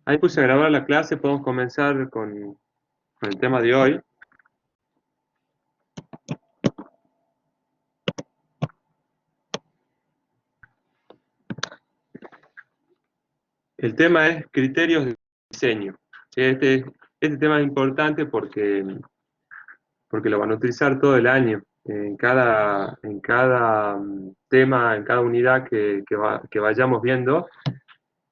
Ahí puse a grabar la clase, podemos comenzar con el tema de hoy. El tema es criterios de diseño. Sí, este tema es importante porque lo van a utilizar todo el año. En cada tema, en cada unidad que vayamos viendo,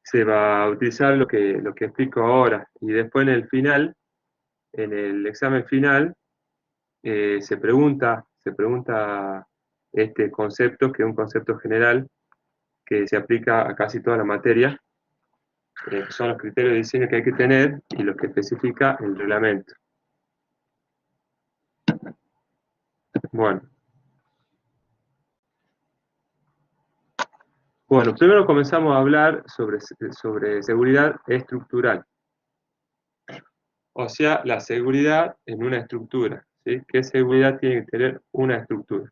se va a utilizar lo que explico ahora. Y después en el final, en el examen final, se pregunta este concepto, que es un concepto general que se aplica a casi toda la materia, que son los criterios de diseño que hay que tener y los que especifica el reglamento. Bueno, primero comenzamos a hablar sobre seguridad estructural, o sea, la seguridad en una estructura, ¿sí? ¿Qué seguridad tiene que tener una estructura?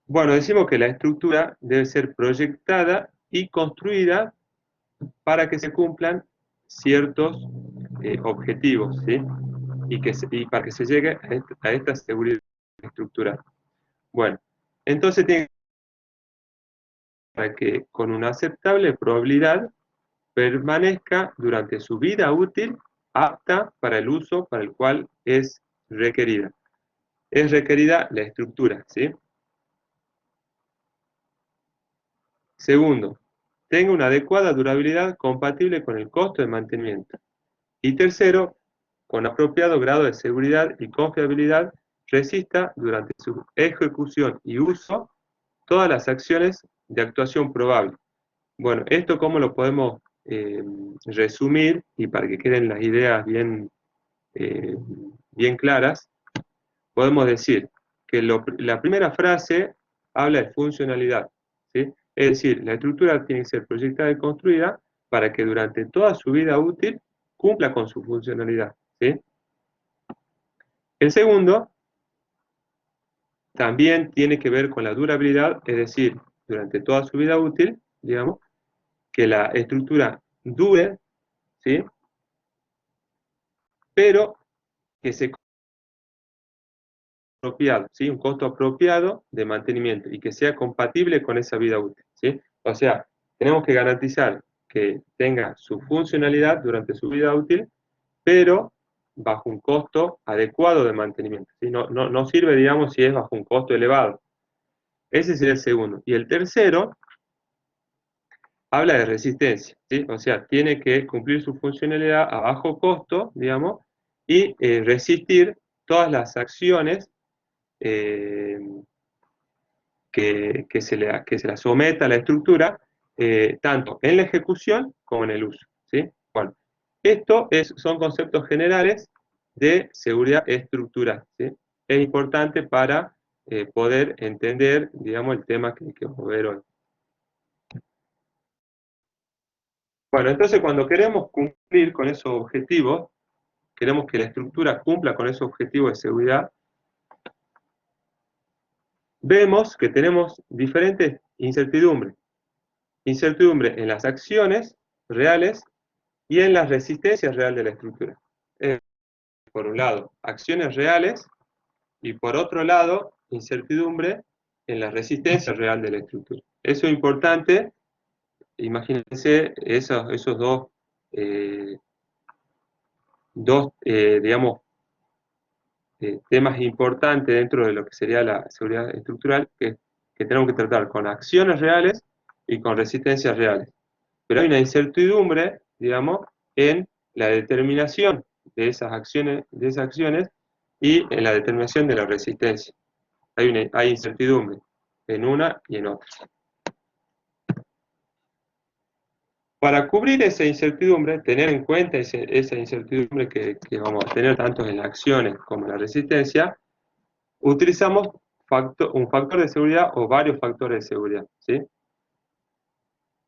Bueno, decimos que la estructura debe ser proyectada y construida para que se cumplan ciertos objetivos, ¿sí? Y para que se llegue a esta seguridad estructural. Bueno, entonces tiene que con una aceptable probabilidad permanezca durante su vida útil apta para el uso para el cual es requerida. Es requerida la estructura, ¿sí? Segundo, tenga una adecuada durabilidad compatible con el costo de mantenimiento. Y tercero, con apropiado grado de seguridad y confiabilidad, resista durante su ejecución y uso todas las acciones de actuación probable. Bueno, esto cómo lo podemos resumir y para que queden las ideas eh, bien claras, podemos decir que la primera frase habla de funcionalidad, ¿sí? Es decir, la estructura tiene que ser proyectada y construida para que durante toda su vida útil cumpla con su funcionalidad, ¿sí? El segundo también tiene que ver con la durabilidad, es decir, durante toda su vida útil, digamos, que la estructura dure, ¿sí? Pero que se apropiado, ¿sí? Un costo apropiado de mantenimiento y que sea compatible con esa vida útil, ¿sí? O sea, tenemos que garantizar que tenga su funcionalidad durante su vida útil, pero bajo un costo adecuado de mantenimiento, ¿sí? No sirve, digamos, si es bajo un costo elevado. Ese sería el segundo. Y el tercero habla de resistencia, ¿sí? O sea, tiene que cumplir su funcionalidad a bajo costo, digamos, y resistir todas las acciones eh, que se la someta a la estructura, tanto en la ejecución como en el uso, ¿sí? Bueno, son conceptos generales de seguridad estructural, ¿sí? Es importante para poder entender, digamos, el tema que vamos a ver hoy. Bueno, entonces cuando queremos cumplir con esos objetivos, queremos que la estructura cumpla con esos objetivos de seguridad, vemos que tenemos diferentes incertidumbres. Incertidumbre en las acciones reales y en la resistencia real de la estructura. Por un lado, acciones reales y por otro lado, incertidumbre en la resistencia real de la estructura. Eso es importante, imagínense esos digamos, temas importantes dentro de lo que sería la seguridad estructural que tenemos que tratar con acciones reales y con resistencias reales. Pero hay una incertidumbre, digamos, en la determinación de esas acciones y en la determinación de la resistencia. Hay incertidumbre en una y en otra. Para cubrir esa incertidumbre, tener en cuenta esa incertidumbre que vamos a tener tanto en las acciones como en la resistencia, utilizamos un factor de seguridad o varios factores de seguridad, ¿sí?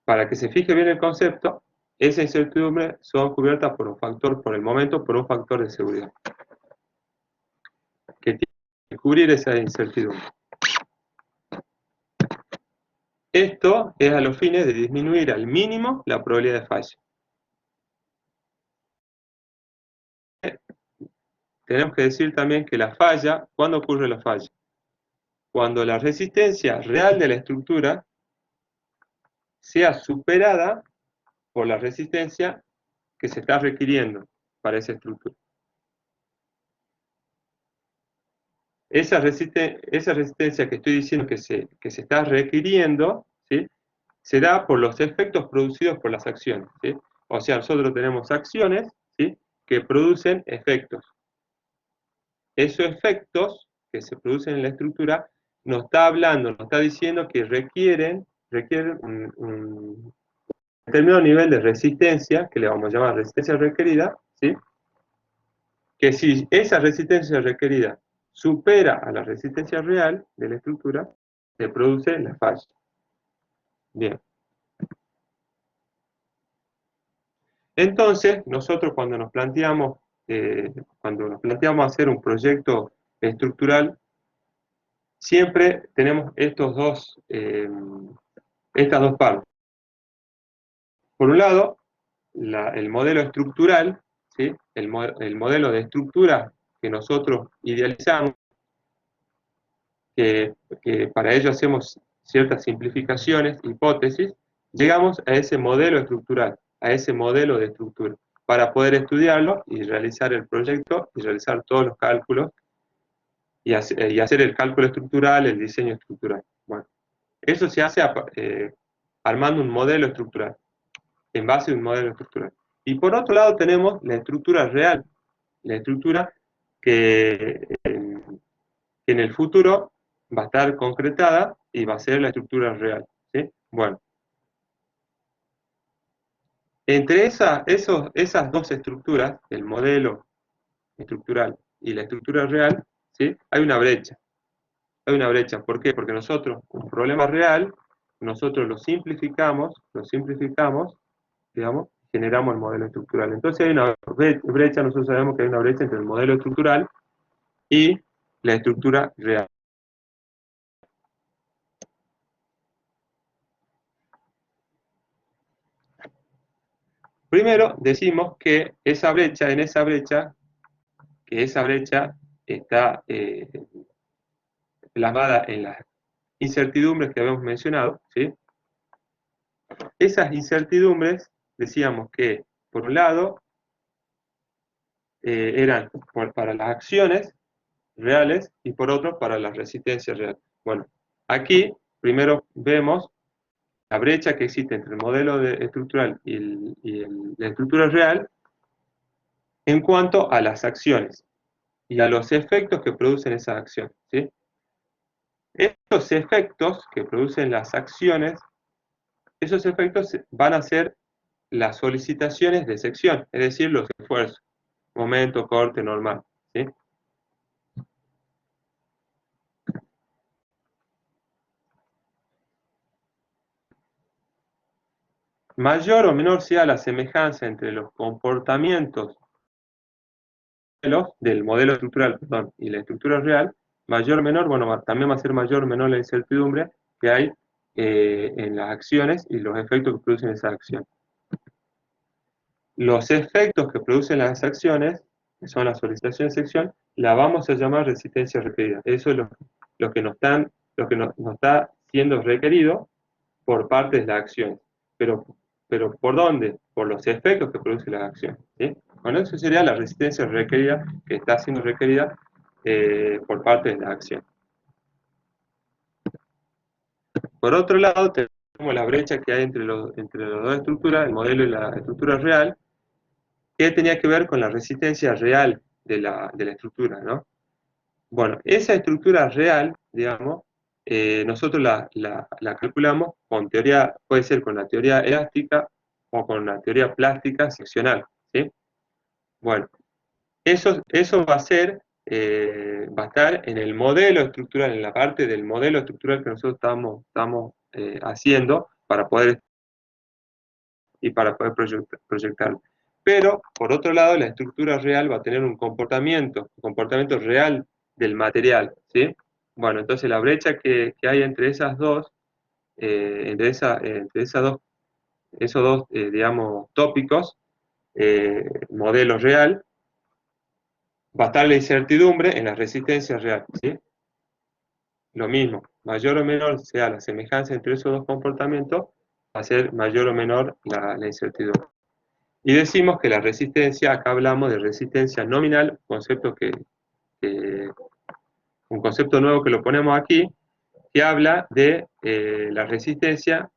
Para que se fije bien el concepto, esa incertidumbre son cubiertas por el momento, por un factor de seguridad, que tiene que cubrir esa incertidumbre. Esto es a los fines de disminuir al mínimo la probabilidad de fallo. tenemos que decir también que la falla, ¿cuándo ocurre la falla? Cuando la resistencia real de la estructura sea superada por la resistencia que se está requiriendo para esa estructura. Esa resistencia que estoy diciendo que se está requiriendo, ¿sí?, se da por los efectos producidos por las acciones, ¿sí? O sea, nosotros tenemos acciones, ¿sí?, que producen efectos. Esos efectos que se producen en la estructura nos está hablando, nos está diciendo que requieren un determinado nivel de resistencia, que le vamos a llamar resistencia requerida, ¿sí?, que si esa resistencia requerida supera a la resistencia real de la estructura, se produce la falla. Bien. Entonces, nosotros cuando nos planteamos hacer un proyecto estructural, siempre tenemos estas dos partes. Por un lado, el modelo estructural, ¿sí?, el modelo de estructura que nosotros idealizamos, que para ello hacemos ciertas simplificaciones, hipótesis, llegamos a ese modelo estructural, a ese modelo de estructura, para poder estudiarlo y realizar el proyecto y realizar todos los cálculos y hacer el cálculo estructural, el diseño estructural. Bueno, eso se hace armando un modelo estructural, en base a un modelo estructural. Y por otro lado tenemos la estructura real, la estructura que en el futuro va a estar concretada y va a ser la estructura real, ¿sí? Bueno, entre esas dos estructuras, el modelo estructural y la estructura real, ¿sí?, hay una brecha. Hay una brecha, ¿por qué? Porque nosotros, un problema real, nosotros lo simplificamos, digamos, generamos el modelo estructural. Entonces hay una brecha, nosotros sabemos que hay una brecha entre el modelo estructural y la estructura real. Primero decimos que esa brecha está plasmada en las incertidumbres que habíamos mencionado, ¿sí? Esas incertidumbres, decíamos que, por un lado, eran para las acciones reales y por otro, para las resistencias reales. Bueno, aquí primero vemos la brecha que existe entre el modelo estructural y la estructura real en cuanto a las acciones y a los efectos que producen esas acciones, ¿sí? Estos efectos que producen las acciones, esos efectos van a ser las solicitaciones de sección, es decir, los esfuerzos, momento, corte, normal, ¿sí? Mayor o menor sea la semejanza entre los comportamientos del modelo estructural, perdón, y la estructura real, mayor o menor, bueno, también va a ser mayor o menor la incertidumbre que hay en las acciones y los efectos que producen esas acciones. Los efectos que producen las acciones, que son la solicitación de sección, la vamos a llamar resistencia requerida. Eso es lo que nos está siendo requerido por parte de las acciones. Pero ¿por dónde? Por los efectos que produce la acción, ¿sí? Bueno, eso sería la resistencia requerida que está siendo requerida por parte de la acción. Por otro lado, tenemos la brecha que hay entre las dos estructuras, el modelo y la estructura real, que tenía que ver con la resistencia real de la estructura, ¿no? Bueno, esa estructura real, digamos, nosotros la calculamos con teoría, puede ser con la teoría elástica o con la teoría plástica seccional, ¿sí? Bueno, eso va a estar en el modelo estructural, en la parte del modelo estructural que nosotros estamos haciendo para poder proyectarlo. Pero, por otro lado, la estructura real va a tener un comportamiento real del material, ¿sí? Bueno, entonces la brecha que hay entre esas dos, esos dos, digamos, tópicos, modelo real va a estar la incertidumbre en la resistencia real, ¿sí? Lo mismo, mayor o menor sea la semejanza entre esos dos comportamientos, va a ser mayor o menor la incertidumbre. Y decimos que la resistencia, acá hablamos de resistencia nominal, que- un concepto nuevo que lo ponemos aquí, que habla de la resistencia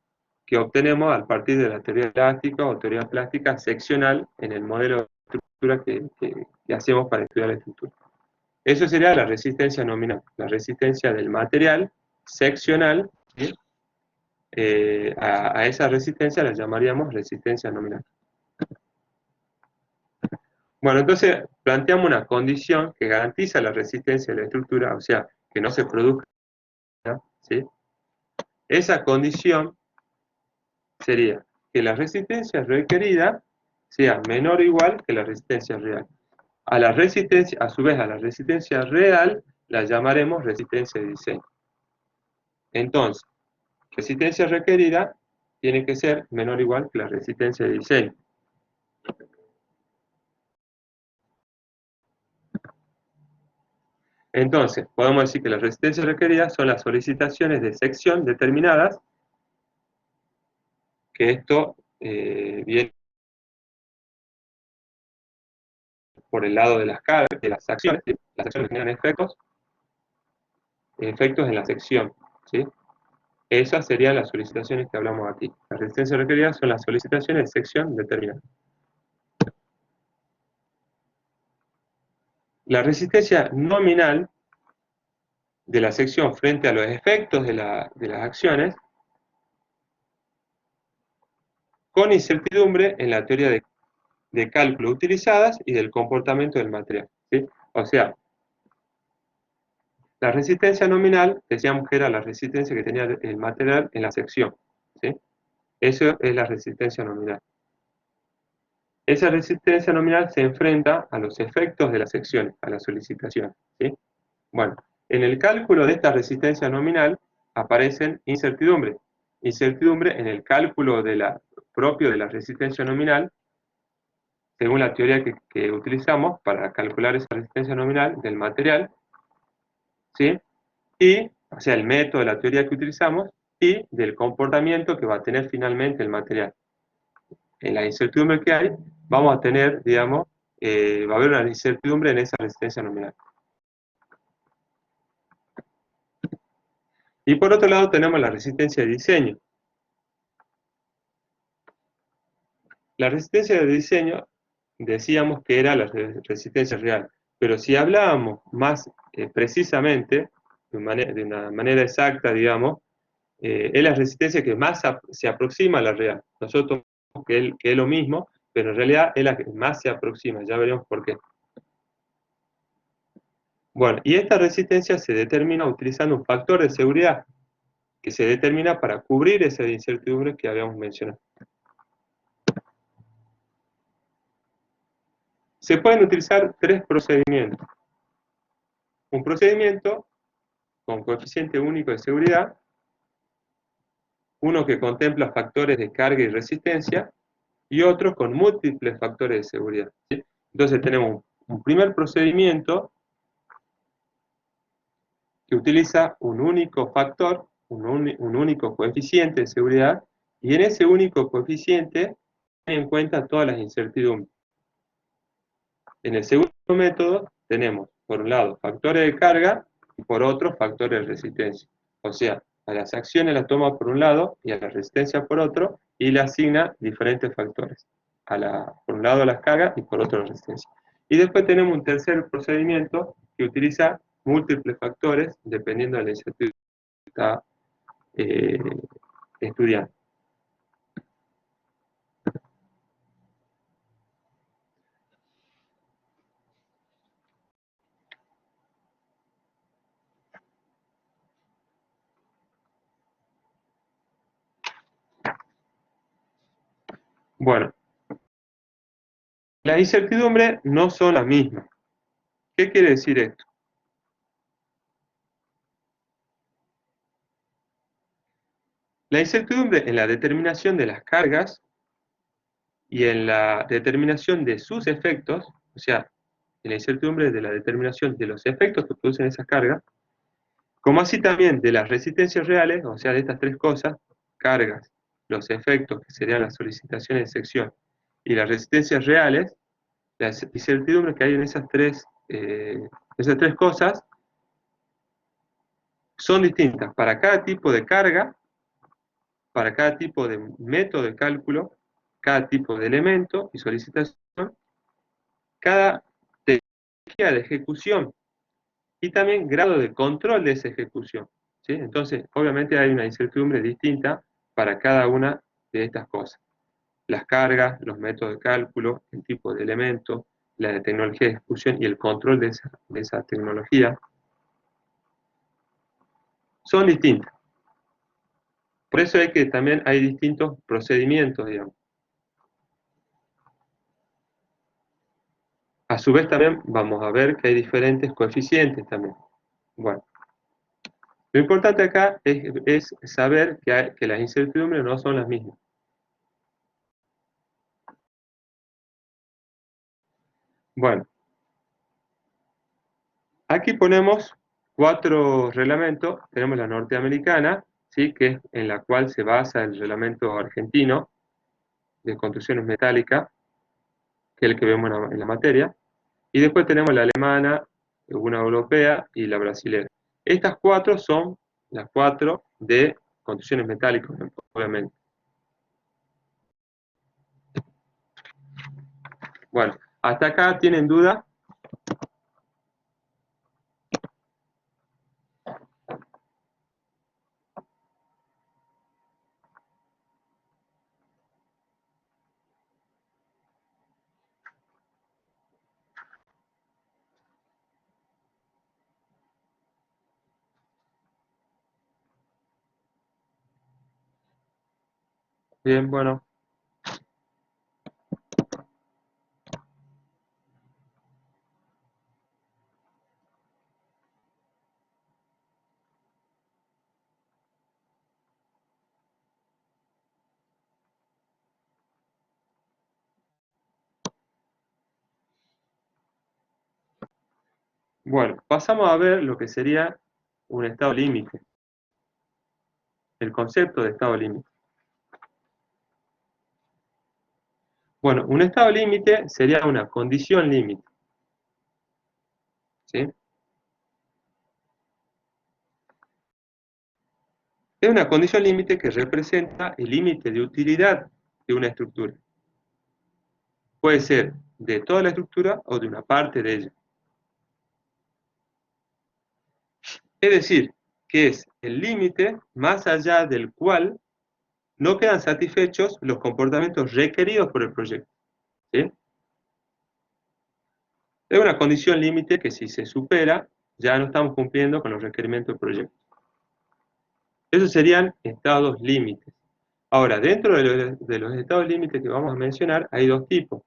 que obtenemos a partir de la teoría elástica o teoría plástica seccional en el modelo de estructura que hacemos para estudiar la estructura. Eso sería la resistencia nominal, la resistencia del material seccional, ¿sí? A esa resistencia la llamaríamos resistencia nominal. Bueno, entonces planteamos una condición que garantiza la resistencia de la estructura, o sea, que no se produzca, ¿sí? Esa condición sería que la resistencia requerida sea menor o igual que la resistencia real. A la resistencia, a su vez, a la resistencia real la llamaremos resistencia de diseño. Entonces, resistencia requerida tiene que ser menor o igual que la resistencia de diseño. Entonces, podemos decir que las resistencias requeridas son las solicitaciones de sección determinadas, que esto viene por el lado de las cargas, de las acciones, ¿sí? Las acciones generan efectos en la sección, ¿sí? Esas serían las solicitaciones que hablamos aquí. Las resistencias requeridas son las solicitaciones de sección determinadas. La resistencia nominal de la sección frente a los efectos de las acciones, con incertidumbre en la teoría de cálculo utilizadas y del comportamiento del material, ¿sí? O sea, la resistencia nominal, decíamos que era la resistencia que tenía el material en la sección, ¿sí? Eso es la resistencia nominal. Esa resistencia nominal se enfrenta a los efectos de las secciones, a la solicitación, ¿sí? Bueno, en el cálculo de esta resistencia nominal aparecen incertidumbres. Incertidumbre en el cálculo propio de la resistencia nominal, según la teoría que utilizamos para calcular esa resistencia nominal del material, ¿sí? Y, o sea, el método de la teoría que utilizamos y del comportamiento que va a tener finalmente el material. En la incertidumbre que hay, vamos a tener, digamos, va a haber una incertidumbre en esa resistencia nominal. Y por otro lado tenemos la resistencia de diseño. La resistencia de diseño decíamos que era la resistencia real, pero si hablábamos más precisamente, de una manera exacta, digamos, es la resistencia que más se aproxima a la real. Nosotros que es lo mismo, pero en realidad es la que más se aproxima, ya veremos por qué. Bueno, y esta resistencia se determina utilizando un factor de seguridad que se determina para cubrir esa incertidumbre que habíamos mencionado. Se pueden utilizar tres procedimientos. Un procedimiento con coeficiente único de seguridad, uno que contempla factores de carga y resistencia, y otro con múltiples factores de seguridad, ¿sí? Entonces tenemos un primer procedimiento que utiliza un único factor, un único coeficiente de seguridad, y en ese único coeficiente tiene en cuenta todas las incertidumbres. En el segundo método tenemos, por un lado, factores de carga y por otro, factores de resistencia. O sea, a las acciones las toma por un lado y a la resistencia por otro y le asigna diferentes factores. Por un lado las cargas y por otro la resistencia. Y después tenemos un tercer procedimiento que utiliza múltiples factores dependiendo de la incertidumbre que está eh, estudiando. Bueno, las incertidumbres no son las mismas. ¿Qué quiere decir esto? La incertidumbre en la determinación de las cargas y en la determinación de sus efectos, o sea, y la incertidumbre de la determinación de los efectos que producen esas cargas, como así también de las resistencias reales, o sea, de estas tres cosas, cargas, los efectos, que serían las solicitaciones de sección, y las resistencias reales, las incertidumbres que hay en esas tres cosas son distintas para cada tipo de carga, para cada tipo de método de cálculo, cada tipo de elemento y solicitación, cada tecnología de ejecución y también grado de control de esa ejecución, ¿sí? Entonces, obviamente hay una incertidumbre distinta para cada una de estas cosas. Las cargas, los métodos de cálculo, el tipo de elemento, la tecnología de ejecución y el control de esa tecnología son distintas. Por eso es que también hay distintos procedimientos, digamos. A su vez también vamos a ver que hay diferentes coeficientes también. Bueno, lo importante acá es saber que las incertidumbres no son las mismas. Bueno, aquí ponemos 4 reglamentos. Tenemos la norteamericana, ¿sí? Que es en la cual se basa el reglamento argentino de construcciones metálicas, que es el que vemos en la materia. Y después tenemos la alemana, una europea y la brasilera. Estas 4 son las 4 de construcciones metálicas, obviamente. Bueno, hasta acá tienen duda. Bien, bueno. Bueno, pasamos a ver lo que sería un estado límite, el concepto de estado límite. Bueno, un estado límite sería una condición límite, ¿sí? Es una condición límite que representa el límite de utilidad de una estructura. Puede ser de toda la estructura o de una parte de ella. Es decir, que es el límite más allá del cual no quedan satisfechos los comportamientos requeridos por el proyecto, ¿sí? Es una condición límite que si se supera, ya no estamos cumpliendo con los requerimientos del proyecto. Esos serían estados límites. Ahora, dentro de los estados límites que vamos a mencionar, hay dos tipos.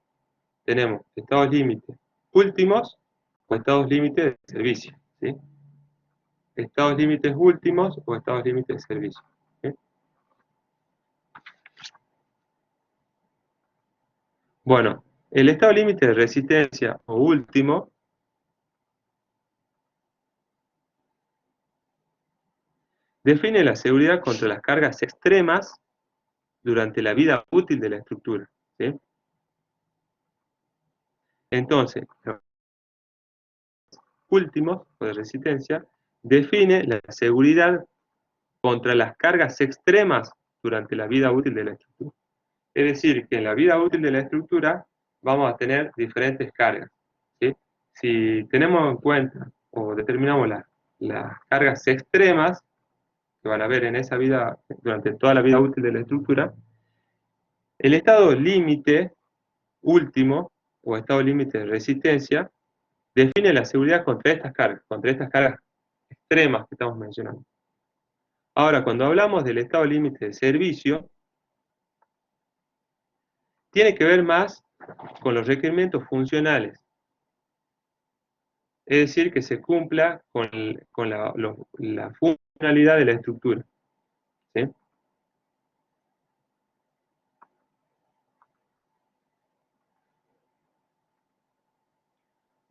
Tenemos estados límites últimos o estados límites de servicio, ¿sí? Estados límites últimos o estados límites de servicio, ¿sí? Bueno, el estado límite de resistencia o último define la seguridad contra las cargas extremas durante la vida útil de la estructura, ¿sí? Entonces, los últimos o de resistencia define la seguridad contra las cargas extremas durante la vida útil de la estructura. Es decir, que en la vida útil de la estructura vamos a tener diferentes cargas, ¿sí? Si tenemos en cuenta o determinamos las cargas extremas que van a haber en esa vida, durante toda la vida útil de la estructura, el estado límite último o estado límite de resistencia define la seguridad contra estas cargas extremas que estamos mencionando. Ahora, cuando hablamos del estado límite de servicio, tiene que ver más con los requerimientos funcionales, es decir, que se cumpla con la funcionalidad de la estructura, ¿sí?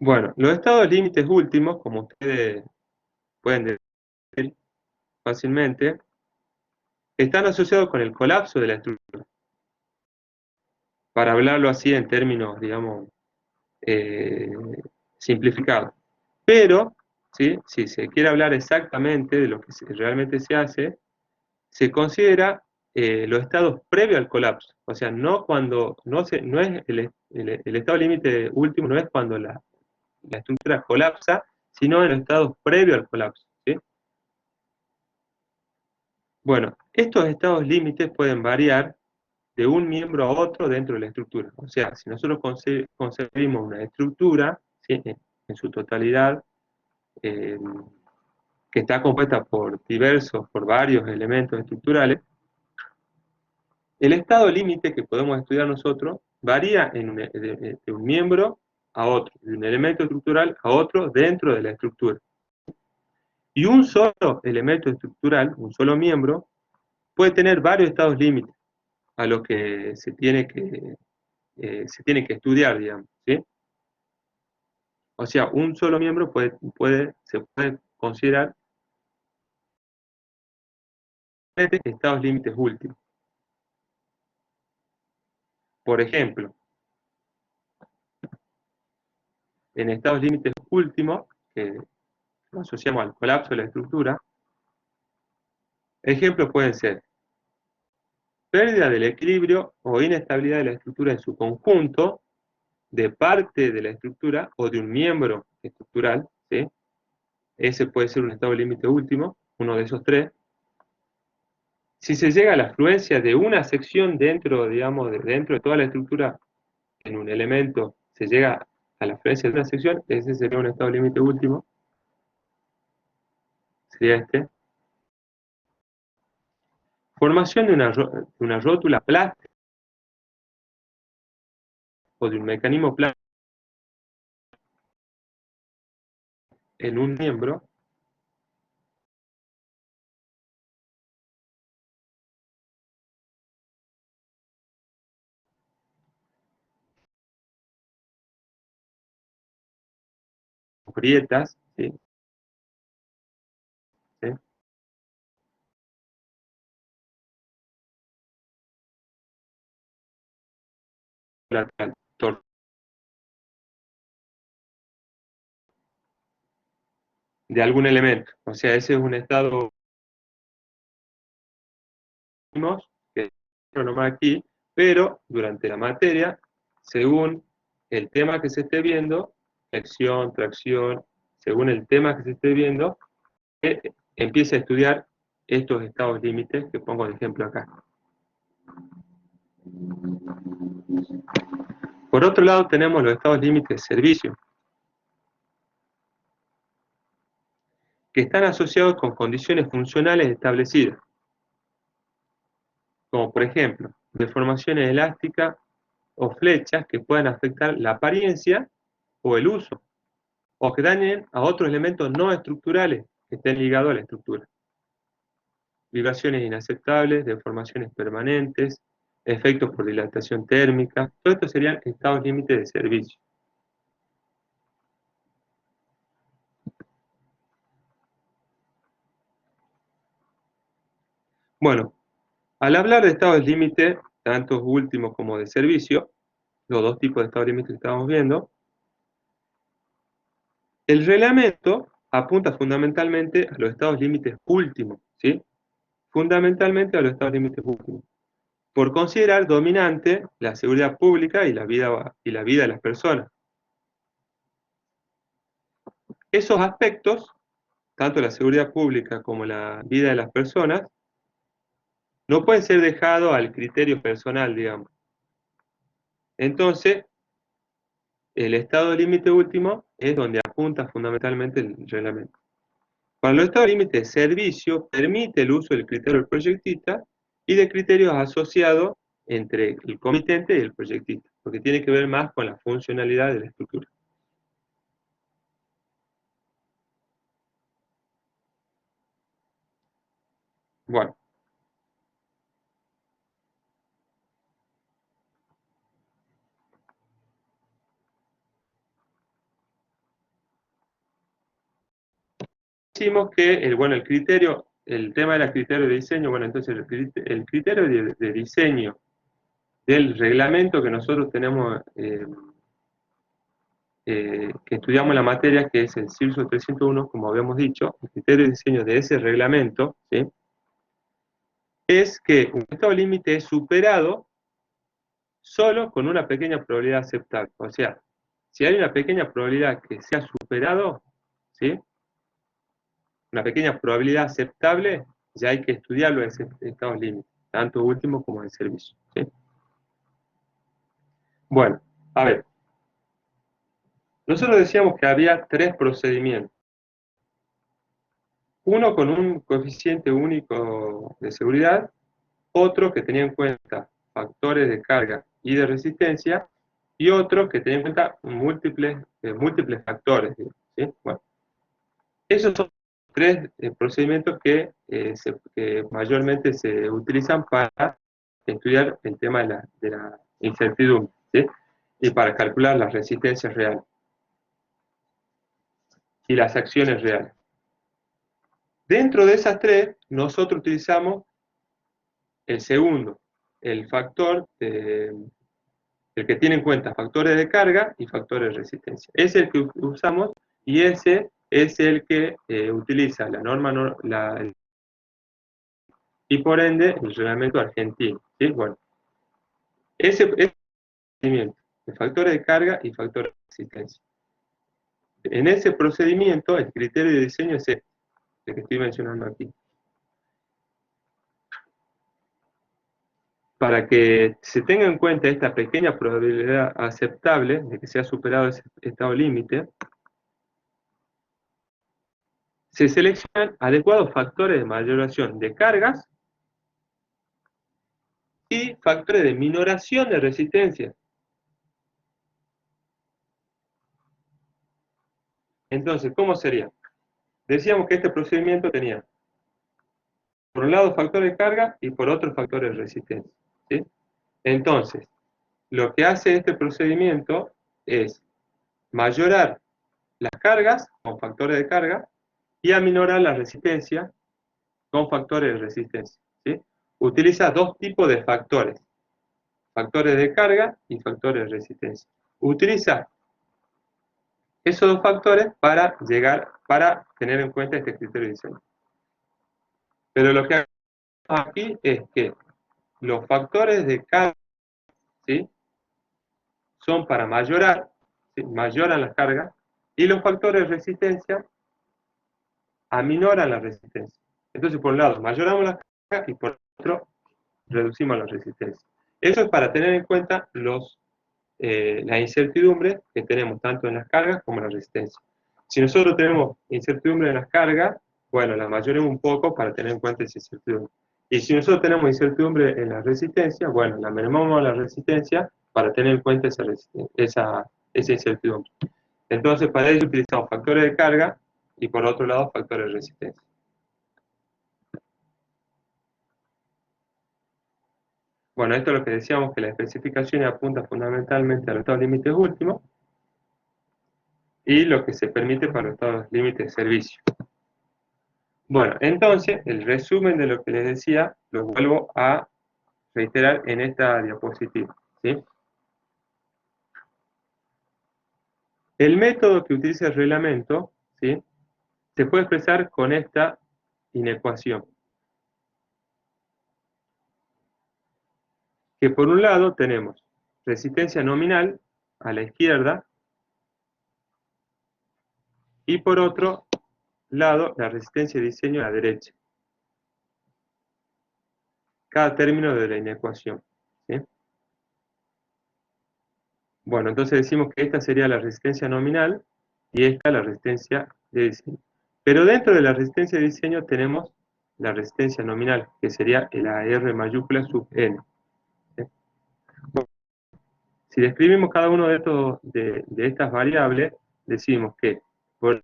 Bueno, los estados límites últimos, como ustedes pueden decir fácilmente, están asociados con el colapso de la estructura. Para hablarlo así en términos, digamos, eh, simplificados. Pero, ¿sí? Si se quiere hablar exactamente de lo que realmente se hace, se considera los estados previos al colapso. O sea, no cuando, no es el estado límite último, no es cuando la estructura colapsa, sino en los estados previos al colapso. ¿Sí? Bueno, estos estados límites pueden variar de un miembro a otro dentro de la estructura. O sea, si nosotros concebimos una estructura, ¿sí? En su totalidad, eh, que está compuesta por varios elementos estructurales, el estado límite que podemos estudiar nosotros varía de un miembro a otro, de un elemento estructural a otro dentro de la estructura. Y un solo elemento estructural, un solo miembro, puede tener varios estados límites a los que se tiene que estudiar, digamos, ¿sí? O sea, un solo miembro se puede considerar estados límites últimos. Por ejemplo, en estados límites últimos, que lo asociamos al colapso de la estructura, ejemplos pueden ser pérdida del equilibrio o inestabilidad de la estructura en su conjunto, de parte de la estructura o de un miembro estructural, ¿sí? Ese puede ser un estado límite último, uno de esos tres. Si se llega a la fluencia de una sección dentro, digamos, dentro de toda la estructura, en un elemento, se llega a la fluencia de una sección, ese sería un estado límite último, sería este. Formación de una rótula plástica o de un mecanismo plástico en un miembro, grietas, ¿sí? ¿Sí? Lateral, de algún elemento. O sea, ese es un estado que no nomás aquí, pero durante la materia, según el tema que se esté viendo, flexión, tracción, según el tema que se esté viendo, empieza a estudiar estos estados límites que pongo de ejemplo acá. Por otro lado, tenemos los estados límites de servicio, que están asociados con condiciones funcionales establecidas, como por ejemplo, deformaciones elásticas o flechas que puedan afectar la apariencia o el uso, o que dañen a otros elementos no estructurales que estén ligados a la estructura. Vibraciones inaceptables, deformaciones permanentes, efectos por dilatación térmica, todo esto serían estados límites de servicio. Bueno, al hablar de estados límite, tanto últimos como de servicio, los dos tipos de estados límite que estamos viendo, el reglamento apunta fundamentalmente a los estados límites últimos, ¿sí? Fundamentalmente a los estados límites últimos, por considerar dominante la seguridad pública y la vida de las personas. Esos aspectos, tanto la seguridad pública como la vida de las personas, no pueden ser dejados al criterio personal, digamos. Entonces, el estado límite último es donde apunta fundamentalmente el reglamento. Para los estados límite de servicio, permite el uso del criterio del proyectista y de criterios asociados entre el comitente y el proyectista, porque tiene que ver más con la funcionalidad de la estructura. Bueno, decimos que el criterio, el tema del criterio de diseño, bueno, entonces el criterio de diseño del reglamento que nosotros tenemos, que estudiamos en la materia, que es el CIRSO 301, como habíamos dicho, el criterio de diseño de ese reglamento, ¿sí?, es que un estado límite es superado solo con una pequeña probabilidad aceptable. O sea, si hay una pequeña probabilidad que sea superado, ¿sí?, una pequeña probabilidad aceptable, ya hay que estudiarlo en ese estado límite, tanto último como en servicio, ¿sí? Bueno, a ver, nosotros decíamos que había tres procedimientos. Uno con un coeficiente único de seguridad, otro que tenía en cuenta factores de carga y de resistencia, y otro que tenía en cuenta múltiples factores, ¿sí? Bueno, esos son tres procedimientos que mayormente se utilizan para estudiar el tema de la incertidumbre, ¿sí?, y para calcular las resistencias reales y las acciones reales. Dentro de esas tres, nosotros utilizamos el segundo, el que tiene en cuenta factores de carga y factores de resistencia. Es el que usamos y ese es el que utiliza la norma, y por ende el reglamento argentino, ¿sí? Bueno, ese procedimiento de factores de carga y factores de resistencia. En ese procedimiento, el criterio de diseño es este, el que estoy mencionando aquí. Para que se tenga en cuenta esta pequeña probabilidad aceptable de que sea superado ese estado límite, se seleccionan adecuados factores de mayoración de cargas y factores de minoración de resistencia. Entonces, ¿cómo sería? Decíamos que este procedimiento tenía, por un lado, factores de carga y por otro, factores de resistencia, ¿sí? Entonces, lo que hace este procedimiento es mayorar las cargas con factores de carga y aminorar la resistencia con factores de resistencia, ¿sí? Utiliza dos tipos de factores de carga y factores de resistencia. Utiliza esos dos factores para tener en cuenta este criterio de diseño. Pero lo que hacemos aquí es que los factores de carga, ¿sí?, son para mayorar, ¿sí?, mayoran las cargas, y los factores de resistencia aminoran la resistencia. Entonces, por un lado, mayoramos las cargas y por otro, reducimos la resistencia. Eso es para tener en cuenta la incertidumbre que tenemos tanto en las cargas como en la resistencia. Si nosotros tenemos incertidumbre en las cargas, bueno, la mayoremos un poco para tener en cuenta esa incertidumbre. Y si nosotros tenemos incertidumbre en la resistencia, bueno, la mermamos la resistencia para tener en cuenta esa incertidumbre. Entonces, para ello utilizamos factores de carga y por otro lado, factores de resistencia. Bueno, esto es lo que decíamos, que la especificación apunta fundamentalmente a los estados límites últimos y lo que se permite para los estados límites de servicio. Bueno, entonces, el resumen de lo que les decía, lo vuelvo a reiterar en esta diapositiva, ¿sí? El método que utiliza el reglamento, ¿sí?, se puede expresar con esta inecuación. Que por un lado tenemos resistencia nominal a la izquierda y por otro lado la resistencia de diseño a la derecha. Cada término de la inecuación, ¿sí? Bueno, entonces decimos que esta sería la resistencia nominal y esta la resistencia de diseño. Pero dentro de la resistencia de diseño tenemos la resistencia nominal, que sería la R mayúscula sub N, ¿sí? Bueno, si describimos cada uno de estas variables, decimos que por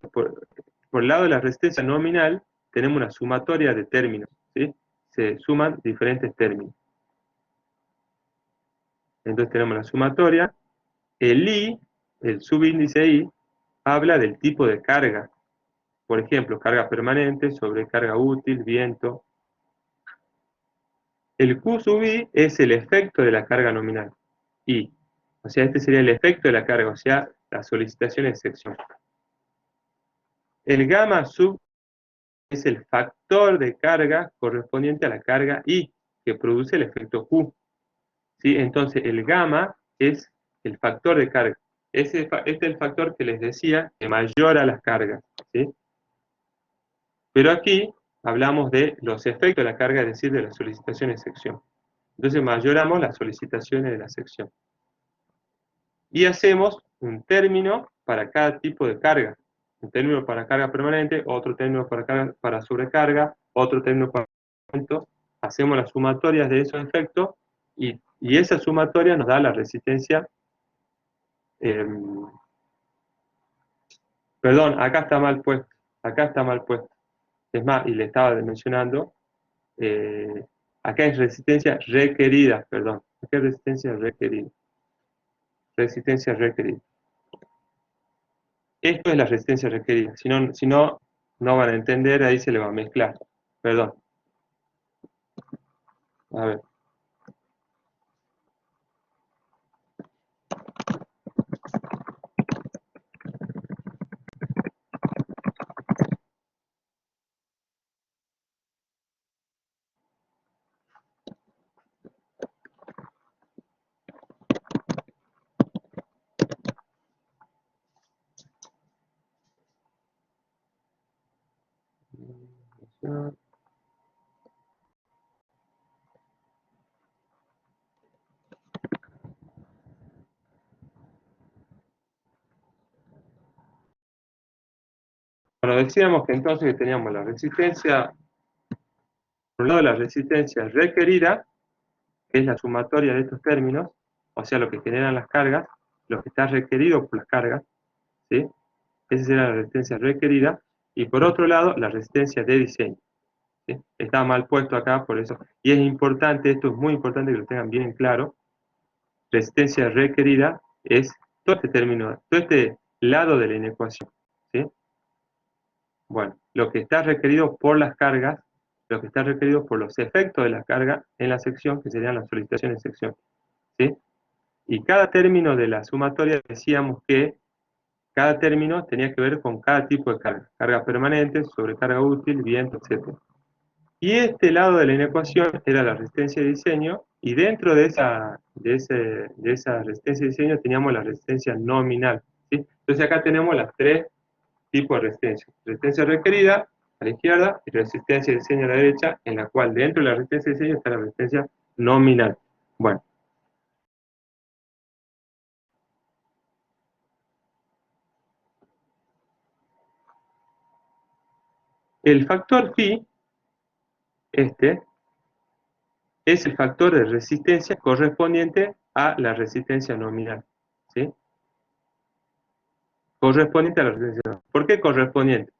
el lado de la resistencia nominal tenemos una sumatoria de términos, ¿sí? Se suman diferentes términos. Entonces tenemos la sumatoria. El I, el subíndice I, habla del tipo de carga, Por ejemplo, carga permanente, sobrecarga útil, viento. El Q sub I es el efecto de la carga nominal. I. O sea, este sería el efecto de la carga, o sea, la solicitación de sección. El gamma sub es el factor de carga correspondiente a la carga I, que produce el efecto Q. ¿Sí? Entonces, el gamma es el factor de carga. Este es el factor que les decía que mayora las cargas. ¿Sí? Pero aquí hablamos de los efectos de la carga, es decir, de la solicitación de sección. Entonces, mayoramos las solicitaciones de la sección. Y hacemos un término para cada tipo de carga. Un término para carga permanente, otro término para sobrecarga, otro término para aumento. Hacemos las sumatorias de esos efectos y esa sumatoria nos da la resistencia. Perdón, acá está mal puesto. Acá está mal puesto. Es más, y le estaba mencionando, eh, acá es resistencia requerida, perdón. Acá es resistencia requerida. Resistencia requerida. Esto es la resistencia requerida. Si no, no van a entender, ahí se le va a mezclar. Perdón. A ver. Bueno, decíamos que entonces teníamos la resistencia, por un lado la resistencia requerida, que es la sumatoria de estos términos, o sea, lo que generan las cargas, lo que está requerido por las cargas, ¿sí? Esa sería la resistencia requerida, y por otro lado, la resistencia de diseño. ¿Sí? Está mal puesto acá, por eso, y es importante, esto es muy importante que lo tengan bien en claro, resistencia requerida es todo este término, todo este lado de la inecuación, ¿sí? Bueno, lo que está requerido por las cargas, lo que está requerido por los efectos de la carga en la sección, que serían las solicitaciones de sección, ¿sí? Y cada término de la sumatoria decíamos que cada término tenía que ver con cada tipo de carga, carga permanente, sobrecarga útil, viento, etc. Y este lado de la inecuación era la resistencia de diseño, y dentro de esa resistencia de diseño teníamos la resistencia nominal, ¿sí? Entonces acá tenemos las tres tipos de resistencia. Resistencia requerida a la izquierda y resistencia de diseño a la derecha, en la cual dentro de la resistencia de diseño está la resistencia nominal. Bueno, el factor phi, este, es el factor de resistencia correspondiente a la resistencia nominal, ¿sí? Correspondiente a la resistencia nominal. ¿Por qué correspondiente?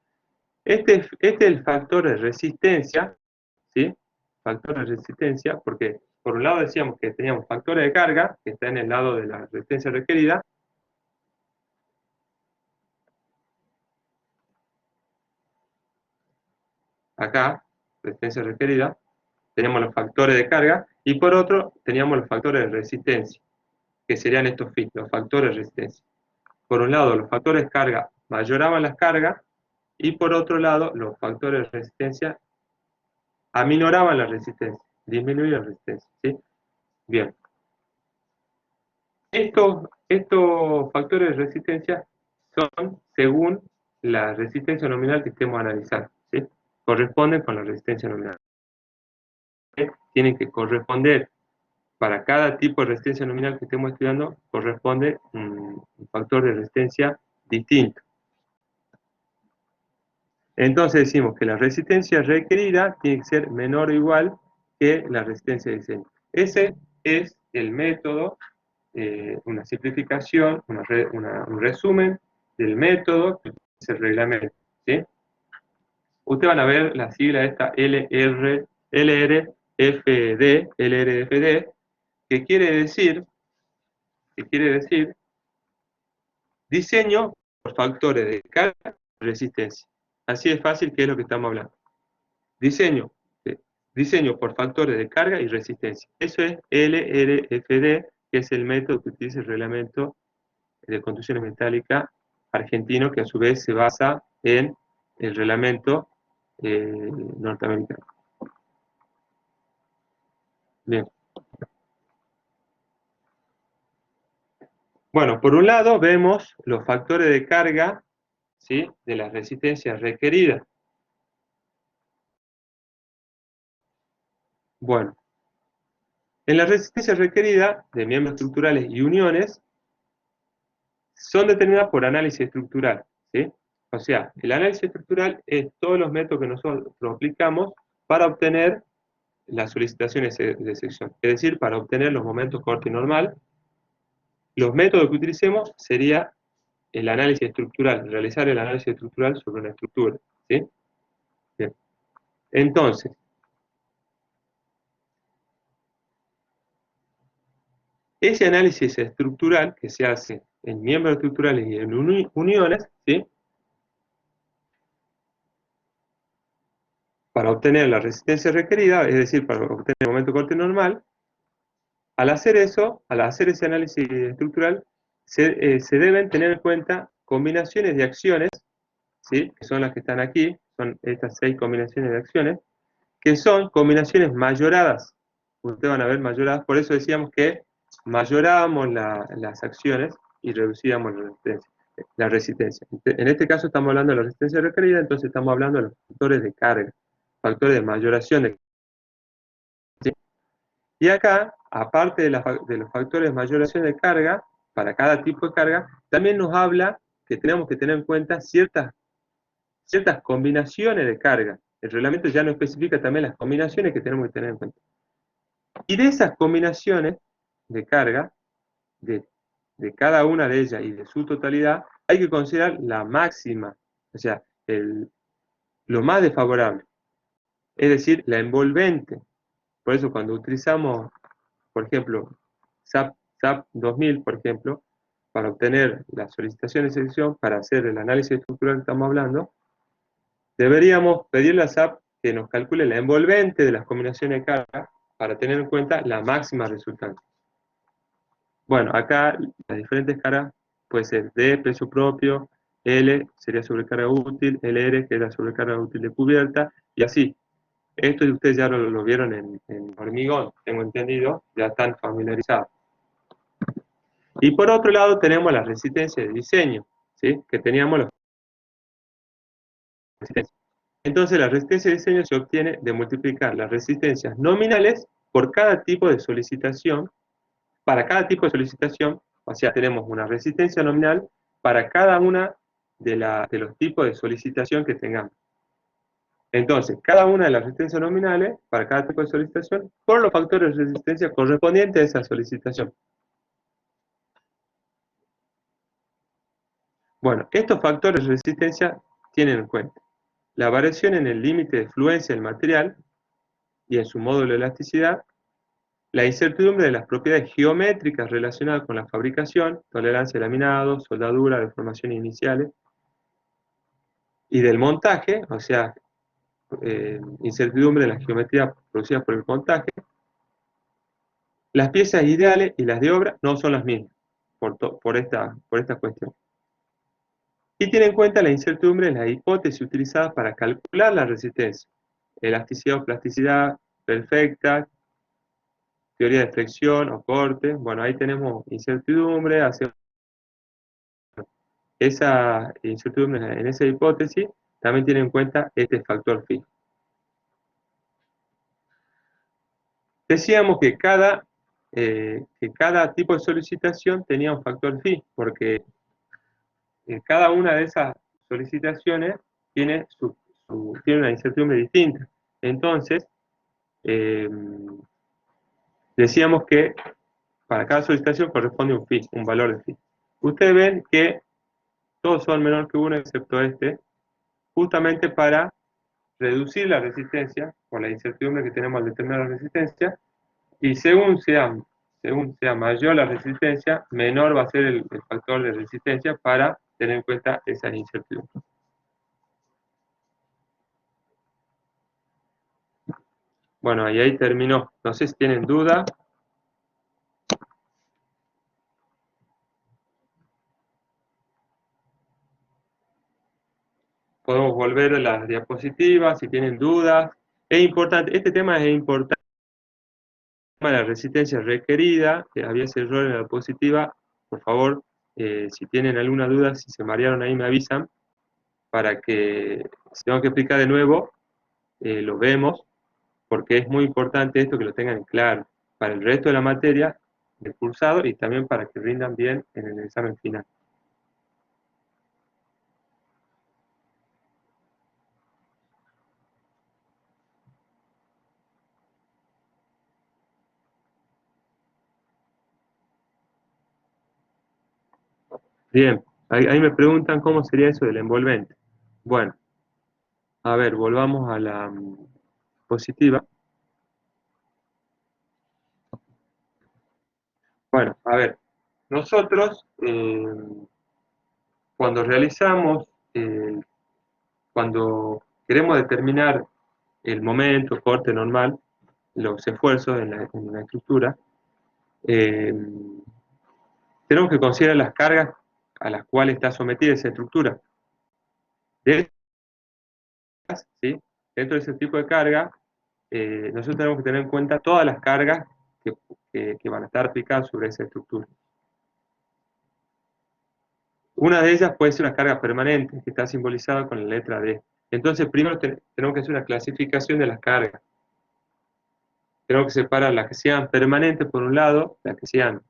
Este es el factor de resistencia, ¿sí? Factor de resistencia, porque por un lado decíamos que teníamos factores de carga, que está en el lado de la resistencia requerida. Acá, resistencia requerida, tenemos los factores de carga, y por otro teníamos los factores de resistencia, que serían estos phi, los factores de resistencia. Por un lado, los factores de carga mayoraban las cargas, y por otro lado, los factores de resistencia aminoraban la resistencia, disminuían la resistencia, ¿sí? Bien. Estos factores de resistencia son según la resistencia nominal que estemos analizando, ¿sí? Corresponden con la resistencia nominal. Tienen que corresponder para cada tipo de resistencia nominal que estemos estudiando, corresponde un factor de resistencia distinto. Entonces decimos que la resistencia requerida tiene que ser menor o igual que la resistencia de diseño. Ese es el método, una simplificación, un resumen del método que es el reglamento, ¿sí? Ustedes van a ver la sigla esta LRFD, que quiere decir diseño por factores de carga y resistencia. Así de fácil que es lo que estamos hablando. Diseño. Diseño por factores de carga y resistencia. Eso es LRFD, que es el método que utiliza el reglamento de construcciones metálicas argentino, que a su vez se basa en el reglamento norteamericano. Bien. Bueno, por un lado vemos los factores de carga, ¿sí?, de las resistencias requeridas. Bueno, en la resistencia requerida de miembros estructurales y uniones son determinadas por análisis estructural, ¿sí? O sea, el análisis estructural es todos los métodos que nosotros aplicamos para obtener las solicitaciones de sección, es decir, para obtener los momentos corte y normal. Los métodos que utilicemos sería el análisis estructural, realizar el análisis estructural sobre una estructura, ¿sí? Bien. Entonces, ese análisis estructural que se hace en miembros estructurales y en uniones, ¿sí?, para obtener la resistencia requerida, es decir, para obtener el momento corte normal, al hacer eso, al hacer ese análisis estructural, se deben tener en cuenta combinaciones de acciones, ¿sí?, que son las que están aquí, son estas 6 combinaciones de acciones, que son combinaciones mayoradas. Ustedes van a ver mayoradas, por eso decíamos que mayorábamos las acciones y reducíamos la resistencia. En este caso estamos hablando de la resistencia requerida, entonces estamos hablando de los factores de carga, factores de mayoración de carga. Y acá, aparte de los factores de mayoración de carga, para cada tipo de carga, también nos habla que tenemos que tener en cuenta ciertas combinaciones de carga. El reglamento ya nos especifica también las combinaciones que tenemos que tener en cuenta. Y de esas combinaciones de carga, de cada una de ellas y de su totalidad, hay que considerar la máxima, o sea, lo más desfavorable, es decir, la envolvente. Por eso cuando utilizamos, por ejemplo, SAP 2000, por ejemplo, para obtener la solicitación de sección, para hacer el análisis estructural que estamos hablando, deberíamos pedirle a SAP que nos calcule la envolvente de las combinaciones de carga para tener en cuenta la máxima resultante. Bueno, acá las diferentes cargas puede ser D, peso propio, L sería sobrecarga útil, LR que es la sobrecarga útil de cubierta, y así. Esto ustedes ya lo vieron en hormigón, tengo entendido, ya están familiarizados. Y por otro lado tenemos la resistencia de diseño, ¿sí?, que teníamos la resistencia. Entonces la resistencia de diseño se obtiene de multiplicar las resistencias nominales por cada tipo de solicitación. Para cada tipo de solicitación, o sea, tenemos una resistencia nominal para cada una de los tipos de solicitación que tengamos. Entonces, cada una de las resistencias nominales para cada tipo de solicitación por los factores de resistencia correspondientes a esa solicitación. Bueno, estos factores de resistencia tienen en cuenta la variación en el límite de fluencia del material y en su módulo de elasticidad, la incertidumbre de las propiedades geométricas relacionadas con la fabricación, tolerancia a laminado, soldadura, deformaciones iniciales, y del montaje, o sea, incertidumbre de la geometría producida por el montaje. Las piezas ideales y las de obra no son las mismas por esta cuestión. Y tiene en cuenta la incertidumbre de las hipótesis utilizadas para calcular la resistencia, elasticidad o plasticidad perfecta, teoría de flexión o corte. Bueno, ahí tenemos incertidumbre, esa incertidumbre en esa hipótesis también tiene en cuenta este factor phi. Decíamos que cada tipo de solicitación tenía un factor phi, porque cada una de esas solicitaciones tiene una incertidumbre distinta. Entonces, eh, decíamos que para cada solicitación corresponde un phi, un valor de phi. Ustedes ven que todos son menor que 1 excepto este, justamente para reducir la resistencia, por la incertidumbre que tenemos al determinar la resistencia, y según sea mayor la resistencia, menor va a ser el factor de resistencia para tener en cuenta esas incertidumbres. Bueno, y ahí terminó. No sé si tienen duda. Podemos volver a las diapositivas si tienen dudas. Es importante, este tema es importante, la resistencia requerida, que había ese error en la diapositiva. Por favor, si tienen alguna duda, si se marearon ahí me avisan, para que, si tengo que explicar de nuevo, lo vemos, porque es muy importante esto que lo tengan claro, para el resto de la materia del cursado y también para que rindan bien en el examen final. Bien, ahí me preguntan cómo sería eso del envolvente. Bueno, a ver, volvamos a la positiva. Bueno, a ver, nosotros cuando realizamos, cuando queremos determinar el momento, corte normal, los esfuerzos en la estructura, eh, tenemos que considerar las cargas a las cuales está sometida esa estructura. De estas, ¿sí? Dentro de ese tipo de carga, nosotros tenemos que tener en cuenta todas las cargas que, que van a estar aplicadas sobre esa estructura. Una de ellas puede ser una carga permanente, que está simbolizada con la letra D. Entonces, primero tenemos que hacer una clasificación de las cargas. Tenemos que separar las que sean permanentes por un lado, las que sean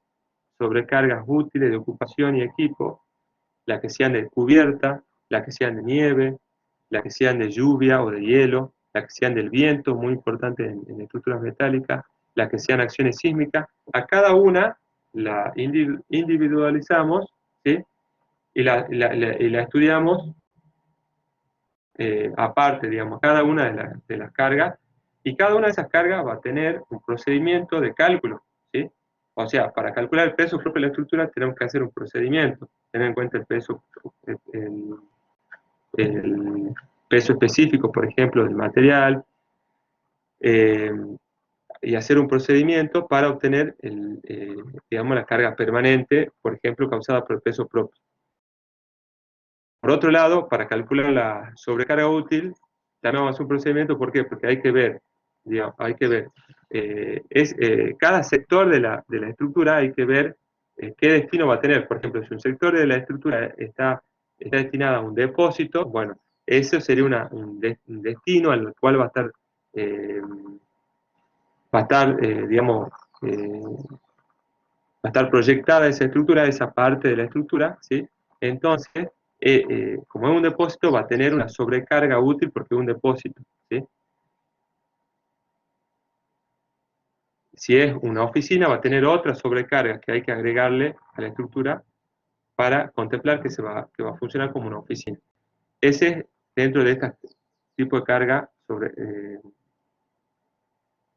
sobrecargas útiles de ocupación y equipo, las que sean de cubierta, las que sean de nieve, las que sean de lluvia o de hielo, las que sean del viento, muy importante en estructuras metálicas, las que sean acciones sísmicas. A cada una la individualizamos, ¿sí? Y la estudiamos aparte, digamos, cada una de las cargas, y cada una de esas cargas va a tener un procedimiento de cálculo, ¿sí? O sea, para calcular el peso propio de la estructura tenemos que hacer un procedimiento, tener en cuenta el peso, el peso específico, por ejemplo, del material, eh, y hacer un procedimiento para obtener, digamos, la carga permanente, por ejemplo, causada por el peso propio. Por otro lado, para calcular la sobrecarga útil, también vamos a hacer un procedimiento. ¿Por qué? Porque hay que ver, digamos, hay que ver, cada sector de la estructura hay que ver qué destino va a tener. Por ejemplo, si un sector de la estructura está destinado a un depósito, bueno, eso sería un destino al cual eh, va a estar digamos, va a estar proyectada esa estructura, esa parte de la estructura, ¿sí? Entonces, como es un depósito, va a tener una sobrecarga útil porque es un depósito, ¿sí? Si es una oficina, va a tener otra sobrecarga que hay que agregarle a la estructura para contemplar que va a funcionar como una oficina. Ese es dentro de este tipo de carga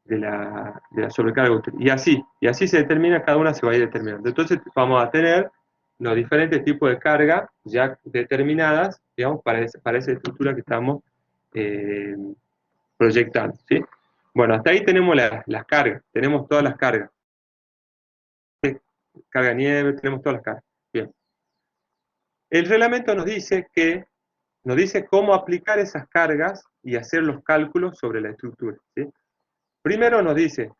de la sobrecarga útil. Y así se determina, cada una se va a ir determinando. Entonces vamos a tener los diferentes tipos de carga ya determinadas, digamos, para esa estructura que estamos eh, proyectando, ¿sí? Bueno, hasta ahí tenemos las cargas, tenemos todas las cargas. Carga de nieve, tenemos todas las cargas. Bien. El reglamento nos dice cómo aplicar esas cargas y hacer los cálculos sobre la estructura, ¿sí? Primero nos dice,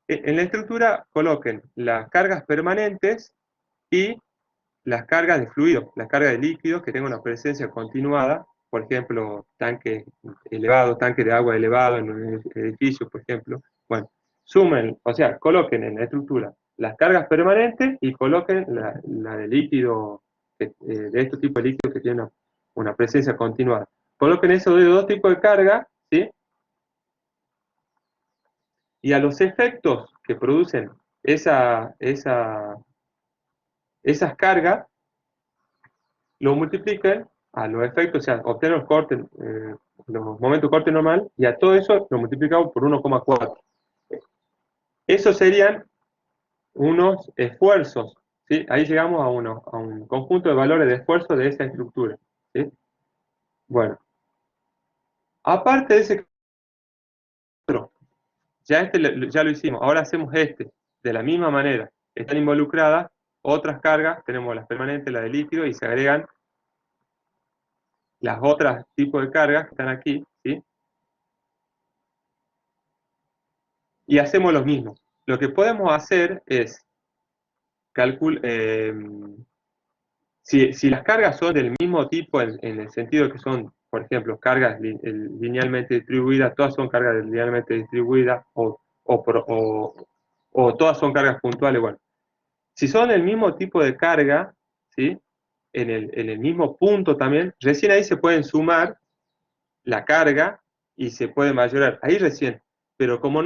en la estructura coloquen las cargas permanentes y las cargas de fluidos, las cargas de líquidos que tengan una presencia continuada, por ejemplo, tanque elevado, tanque de agua elevado en un edificio, por ejemplo. Bueno, sumen, o sea, coloquen en la estructura las cargas permanentes y coloquen la de líquido, de estos tipos de líquidos que tienen una presencia continuada. Coloquen eso de dos tipos de carga, ¿sí? Y a los efectos que producen esas cargas, lo multipliquen a los efectos, o sea, obtener los cortes, los momentos de corte normal, y a todo eso lo multiplicamos por 1,4. Esos serían unos esfuerzos, ¿sí? Ahí llegamos a un conjunto de valores de esfuerzo de esa estructura, ¿sí? Bueno, aparte de ese Ya ya lo hicimos, ahora hacemos este, de la misma manera. Están involucradas otras cargas, tenemos las permanentes, las de líquido, y se agregan las otras tipos de cargas que están aquí, ¿sí? Y hacemos lo mismo. Lo que podemos hacer es calcular, si las cargas son del mismo tipo en el sentido que son, por ejemplo, cargas linealmente distribuidas, todas son cargas linealmente distribuidas o todas son cargas puntuales, bueno, si son el mismo tipo de carga, ¿sí? En el mismo punto también, recién ahí se pueden sumar la carga y se puede mayorar, ahí recién. Pero como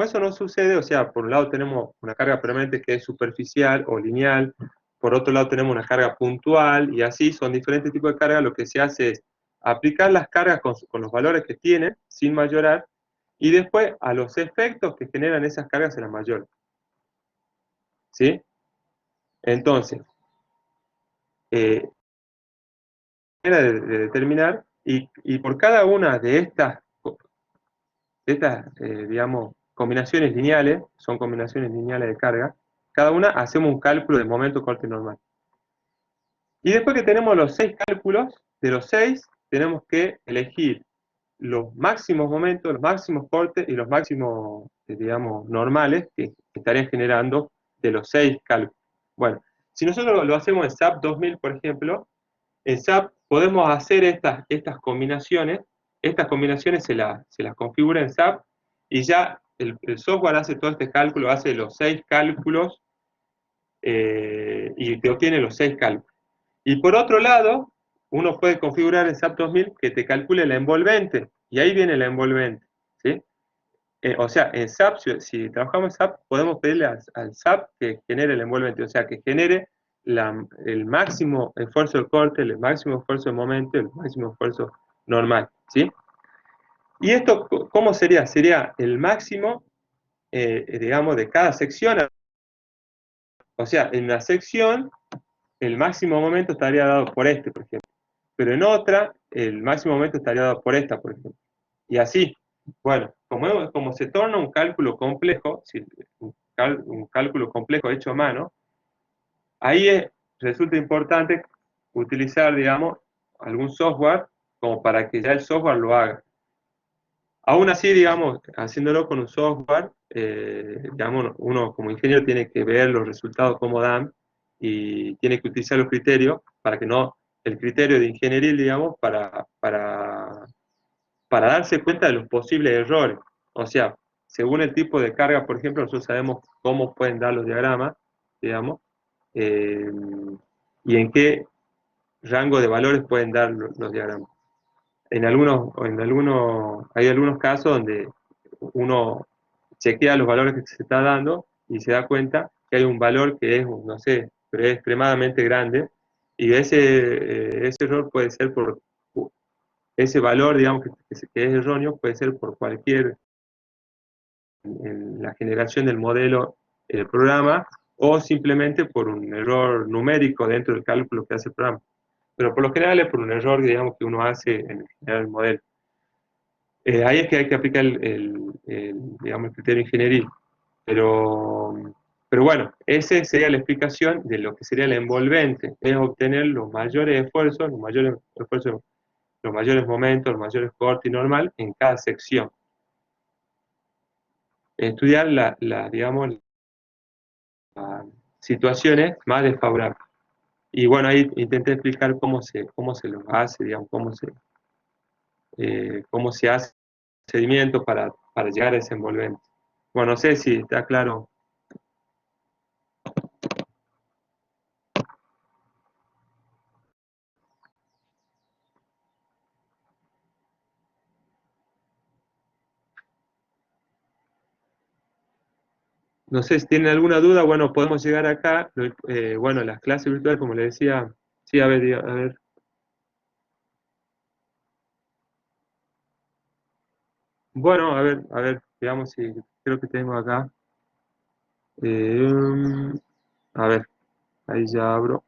eso no sucede, o sea, por un lado tenemos una carga permanente que es superficial o lineal, por otro lado tenemos una carga puntual y así son diferentes tipos de carga, lo que se hace es aplicar las cargas con los valores que tienen sin mayorar y después a los efectos que generan esas cargas se las mayor. ¿Sí? Entonces, eh, manera de determinar y por cada una de estas, digamos, combinaciones lineales, son combinaciones lineales de carga, cada una hacemos un cálculo de momento corte normal. Y después que tenemos los 6 cálculos, de los 6 tenemos que elegir los máximos momentos, los máximos cortes y los máximos, digamos, normales que estarían generando de los 6 cálculos. Bueno, si nosotros lo hacemos en SAP 2000, por ejemplo, en SAP podemos hacer estas combinaciones se las configura en SAP y ya el software hace todo este cálculo, hace los 6 cálculos y te obtiene los 6 cálculos. Y por otro lado, uno puede configurar en SAP 2000 que te calcule la envolvente, y ahí viene la envolvente, ¿sí? O sea, en SAP, si trabajamos en SAP, podemos pedirle al SAP que genere el envolvente, o sea, que genere el máximo esfuerzo de corte, el máximo esfuerzo de momento, el máximo esfuerzo normal, ¿sí? ¿Y esto cómo sería? Sería el máximo, digamos, de cada sección. O sea, en la sección, el máximo momento estaría dado por este, por ejemplo. Pero en otra, el máximo momento estaría dado por esta, por ejemplo. Y así. Bueno, como se torna un cálculo complejo, un cálculo complejo hecho a mano, ahí resulta importante utilizar, digamos, algún software como para que ya el software lo haga. Aún así, digamos, haciéndolo con un software, digamos, uno como ingeniero tiene que ver los resultados como dan y tiene que utilizar los criterios para que no, el criterio de ingeniería, digamos, para darse cuenta de los posibles errores. O sea, según el tipo de carga, por ejemplo, nosotros sabemos cómo pueden dar los diagramas, digamos, eh, y en qué rango de valores pueden dar los diagramas. Hay algunos casos donde uno chequea los valores que se está dando y se da cuenta que hay un valor que es, no sé, pero es extremadamente grande y ese error puede ser ese valor, digamos, que es erróneo, puede ser por en la generación del modelo, el programa, o simplemente por un error numérico dentro del cálculo que hace el programa. Pero por lo general es por un error, digamos, que uno hace en generar el modelo. Ahí es que hay que aplicar digamos, el criterio ingenieril. Pero bueno, esa sería la explicación de lo que sería el envolvente, es obtener los mayores esfuerzos, los mayores momentos, los mayores cortes y normal en cada sección. Estudiar digamos, las situaciones más desfavorables. Y bueno, ahí intenté explicar cómo se los hace, digamos, cómo se hace el procedimiento para llegar a ese envolvente. Bueno, no sé si está claro. No sé si tienen alguna duda, bueno, podemos llegar acá. Bueno, las clases virtuales, como les decía, sí, a ver, a ver. Bueno, a ver, veamos si creo que tengo acá. Eh, a ver, ahí ya abro.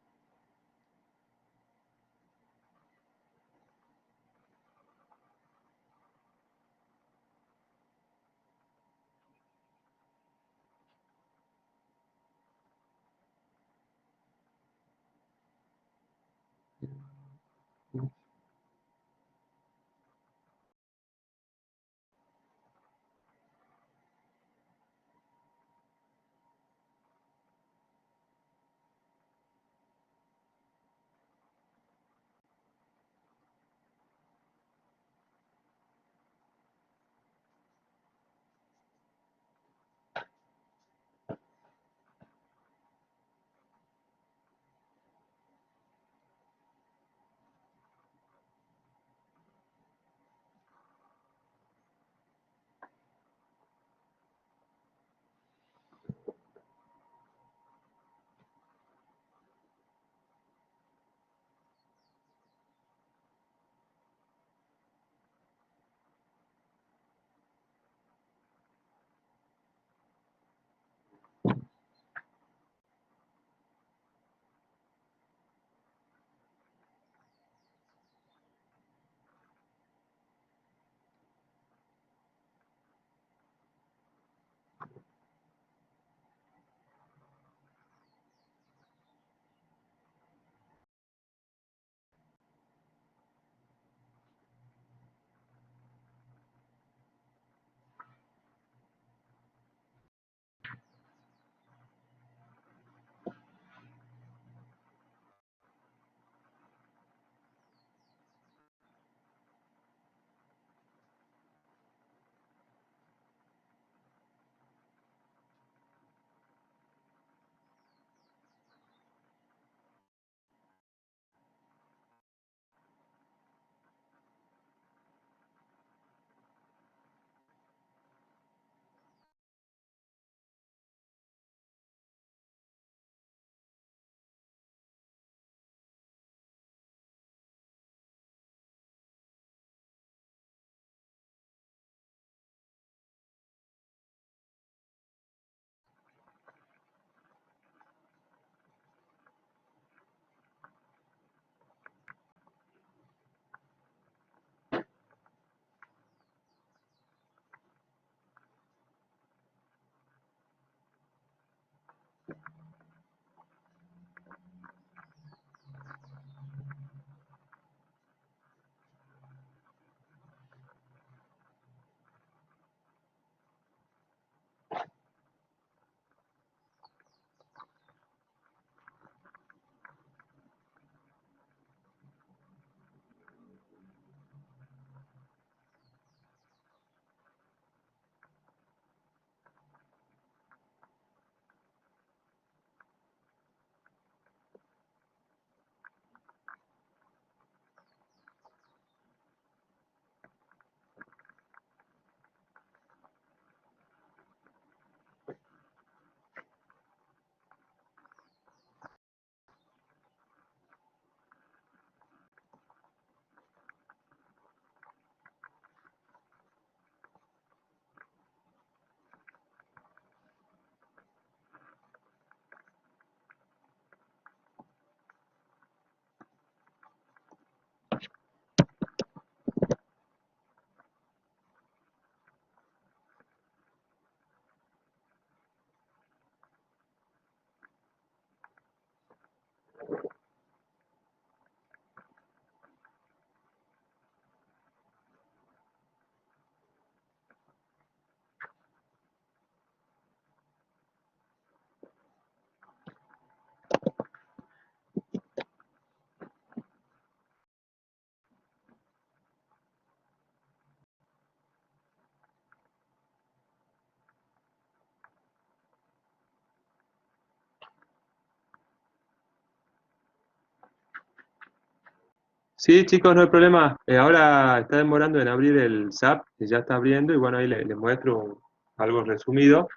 Sí, chicos, no hay problema. Ahora está demorando en abrir el SAP, que ya está abriendo, y bueno, ahí les muestro algo resumido.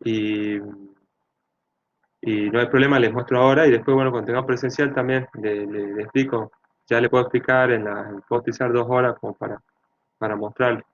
Y, y no hay problema, les muestro ahora. Y después, bueno, cuando tengamos presencial también le explico. Ya le puedo explicar, puedo utilizar 2 horas como para mostrarle.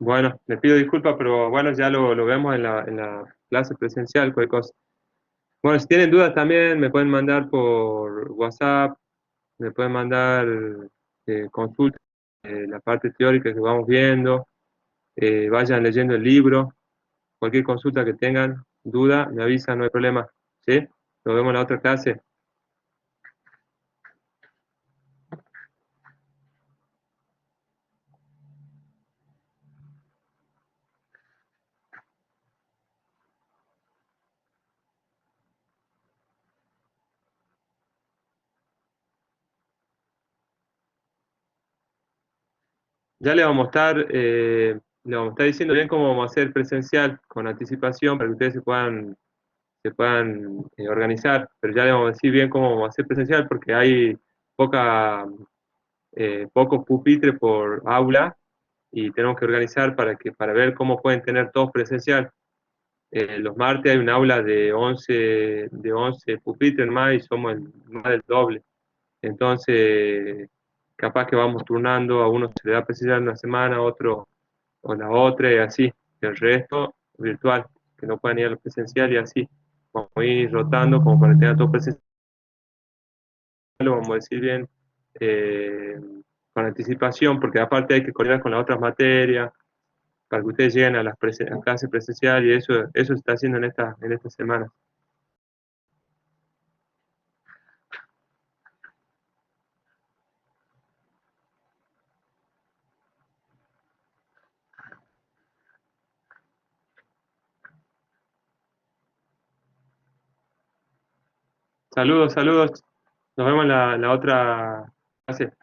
Bueno, les pido disculpas, pero bueno, ya lo vemos en la clase presencial, cualquier cosa. Bueno, si tienen dudas también me pueden mandar por WhatsApp, me pueden mandar consultas, la parte teórica que vamos viendo, vayan leyendo el libro, cualquier consulta que tengan, duda, me avisan, no hay problema. ¿Sí? Nos vemos en la otra clase. Ya le vamos a estar diciendo bien cómo vamos a hacer presencial con anticipación para que ustedes se puedan organizar, pero ya le vamos a decir bien cómo vamos a hacer presencial porque hay poca, pocos pupitres por aula y tenemos que organizar para ver cómo pueden tener todos presencial. Los martes hay un aula de 11 pupitres más y somos más del doble. Entonces, capaz que vamos turnando, a uno se le da presencial una semana, a otro o la otra y así. El resto virtual, que no puedan ir a lo presencial y así. Vamos a ir rotando como para que tengan todo presencial, lo vamos a decir bien eh, con anticipación, porque aparte hay que coordinar con las otras materias para que ustedes lleguen a a clases presencial y eso se está haciendo en esta semana. Saludos, saludos. Nos vemos en la otra clase.